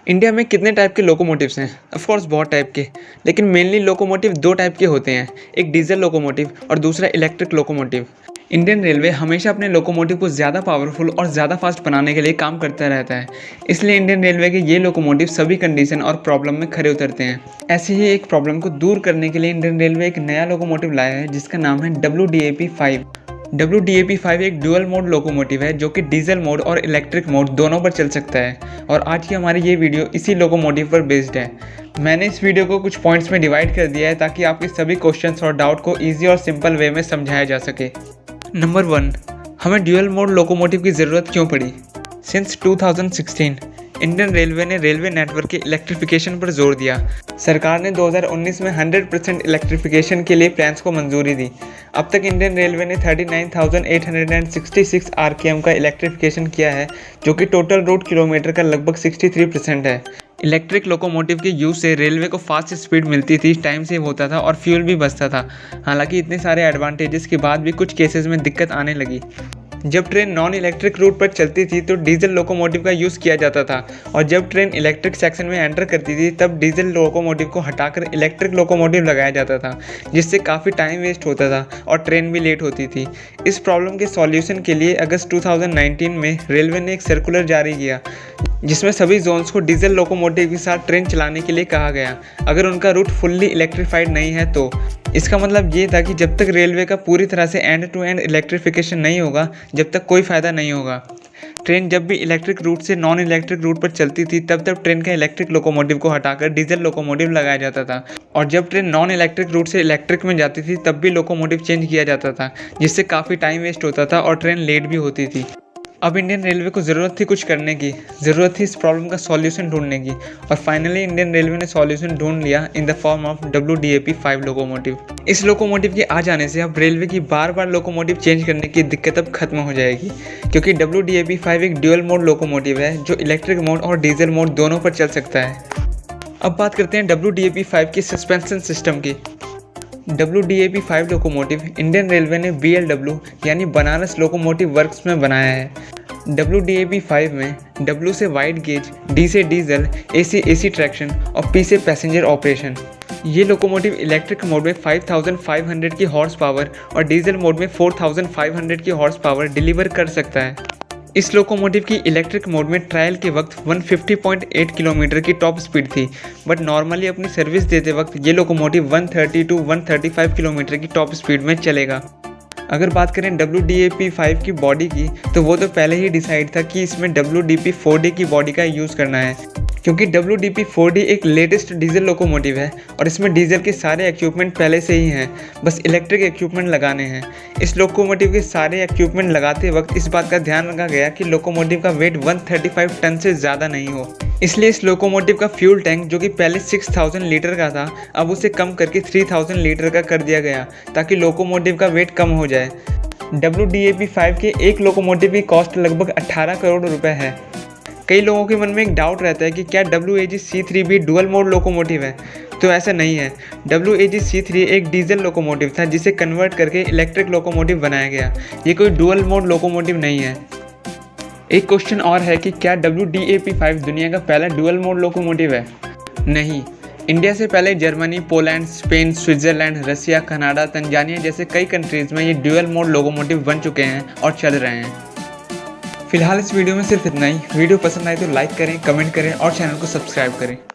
India में कितने type के लोकोमोटिव्स हैं? ऑफ कोर्स बहुत टाइप के, लेकिन मेनली लोकोमोटिव दो टाइप के होते हैं, एक डीजल लोकोमोटिव और दूसरा इलेक्ट्रिक लोकोमोटिव। इंडियन रेलवे हमेशा अपने लोकोमोटिव को ज़्यादा पावरफुल और ज़्यादा फास्ट बनाने के लिए काम करता रहता है। इसलिए इंडियन रेलवे के ये लोकोमोटिव सभी कंडीशन और प्रॉब्लम में खरे उतरते हैं। ऐसे ही एक प्रॉब्लम को दूर करने के लिए इंडियन रेलवे एक नया लोकोमोटिव लाया है जिसका नाम है WDAP-5। WDAP-5 एक ड्यूअल मोड लोकोमोटिव है जो कि डीजल मोड और इलेक्ट्रिक मोड दोनों पर चल सकता है और आज की हमारी ये वीडियो इसी लोकोमोटिव पर बेस्ड है। मैंने इस वीडियो को कुछ पॉइंट्स में डिवाइड कर दिया है ताकि आपके सभी क्वेश्चंस और डाउट को ईजी और सिंपल वे में समझाया जा सके। नंबर 1, हमें ड्यूअल मोड लोकोमोटिव की ज़रूरत क्यों पड़ी? सिंस 2016 इंडियन रेलवे ने रेलवे नेटवर्क के इलेक्ट्रिफिकेशन पर जोर दिया। सरकार ने 2019 में 100% इलेक्ट्रिफिकेशन के लिए प्लान्स को मंजूरी दी। अब तक इंडियन रेलवे ने 39,866 RKM का इलेक्ट्रिफिकेशन किया है जो कि टोटल रूट किलोमीटर का लगभग 63% है। इलेक्ट्रिक लोकोमोटिव के यूज़ से रेलवे को फास्ट स्पीड मिलती थी, टाइम सेव होता था और फ्यूल भी बचता था। हालांकि इतने सारे एडवांटेजेस के बाद भी कुछ केसेस में दिक्कत आने लगी। जब ट्रेन नॉन इलेक्ट्रिक रूट पर चलती थी तो डीजल लोकोमोटिव का यूज़ किया जाता था और जब ट्रेन इलेक्ट्रिक सेक्शन में एंटर करती थी तब डीजल लोकोमोटिव को हटाकर इलेक्ट्रिक लोकोमोटिव लगाया जाता था, जिससे काफ़ी टाइम वेस्ट होता था और ट्रेन भी लेट होती थी। इस प्रॉब्लम के सॉल्यूशन के लिए अगस्त 2019 में रेलवे ने एक सर्कुलर जारी किया जिसमें सभी जोन्स को डीजल लोकोमोटिव के साथ ट्रेन चलाने के लिए कहा गया अगर उनका रूट फुल्ली इलेक्ट्रीफाइड नहीं है तो। इसका मतलब ये था कि जब तक रेलवे का पूरी तरह से एंड टू एंड इलेक्ट्रिफिकेशन नहीं होगा जब तक कोई फ़ायदा नहीं होगा। ट्रेन जब भी इलेक्ट्रिक रूट से नॉन इलेक्ट्रिक रूट पर चलती थी तब ट्रेन का इलेक्ट्रिक लोकोमोटिव को हटाकर डीजल लोकोमोटिव लगाया जाता था और जब ट्रेन नॉन इलेक्ट्रिक रूट से इलेक्ट्रिक में जाती थी तब भी लोकोमोटिव चेंज किया जाता था, जिससे काफ़ी टाइम वेस्ट होता था और ट्रेन लेट भी होती थी। अब इंडियन रेलवे को ज़रूरत थी कुछ करने की, ज़रूरत थी इस प्रॉब्लम का सॉल्यूशन ढूंढने की और फाइनली इंडियन रेलवे ने सॉल्यूशन ढूंढ लिया in the form of WDAP-5 locomotive. इस लोकोमोटिव के आ जाने से अब रेलवे की बार बार लोकोमोटिव चेंज करने की दिक्कत अब खत्म हो जाएगी क्योंकि WDAP-5 एक ड्यूअल मोड लोकोमोटिव है जो इलेक्ट्रिक मोड और डीजल मोड दोनों पर चल सकता है। अब बात करते हैं WDAP-5 के सस्पेंशन सिस्टम की। WDAP-5 लोकोमोटिव इंडियन रेलवे ने BLW यानी बनारस लोकोमोटिव वर्क्स में बनाया है। WDAP-5 में W से वाइड गेज, D से डीजल, A से AC ट्रैक्शन और P से पैसेंजर ऑपरेशन। ये लोकोमोटिव इलेक्ट्रिक मोड में 5500 की हॉर्स पावर और डीजल मोड में 4500 की हॉर्स पावर डिलीवर कर सकता है। इस लोकोमोटिव की इलेक्ट्रिक मोड में ट्रायल के वक्त 150.8 किलोमीटर की टॉप स्पीड थी, बट नॉर्मली अपनी सर्विस देते वक्त ये लोकोमोटिव 130 to 135 किलोमीटर की टॉप स्पीड में चलेगा। अगर बात करें WDAP-5 की बॉडी की तो वो तो पहले ही डिसाइड था कि इसमें WDP-4D की बॉडी का यूज़ करना है क्योंकि WDP-4D एक लेटेस्ट डीजल लोकोमोटिव है और इसमें डीजल के सारे इक्विपमेंट पहले से ही हैं, बस इलेक्ट्रिक इक्विपमेंट लगाने हैं। इस लोकोमोटिव के सारे इक्विपमेंट लगाते वक्त इस बात का ध्यान रखा गया कि लोकोमोटिव का वेट 135 टन से ज़्यादा नहीं हो। इसलिए इस लोकोमोटिव का फ्यूल टैंक जो कि पहले 6000 लीटर का था अब उसे कम करके 3000 लीटर का कर दिया गया ताकि लोकोमोटिव का वेट कम हो जाए। WDAP-5 के एक लोकोमोटिव की कॉस्ट लगभग 18 करोड़ रुपए है। कई लोगों के मन में एक डाउट रहता है कि क्या WAG-C3 भी डुअल मोड लोकोमोटिव है, तो ऐसा नहीं है। WAG-C3 एक डीजल लोकोमोटिव था जिसे कन्वर्ट करके इलेक्ट्रिक लोकोमोटिव बनाया गया। ये कोई डुअल मोड लोकोमोटिव नहीं है। एक क्वेश्चन और है कि क्या WDAP-5 दुनिया का पहला डुअल मोड लोकोमोटिव है? नहीं, इंडिया से पहले जर्मनी, पोलैंड, स्पेन, स्विट्ज़रलैंड, रसिया, कनाडा, तंजानिया जैसे कई कंट्रीज़ में ये डुअल मोड लोकोमोटिव बन चुके हैं और चल रहे हैं। फिलहाल इस वीडियो में सिर्फ इतना ही। वीडियो पसंद आए तो लाइक करें, कमेंट करें और चैनल को सब्सक्राइब करें।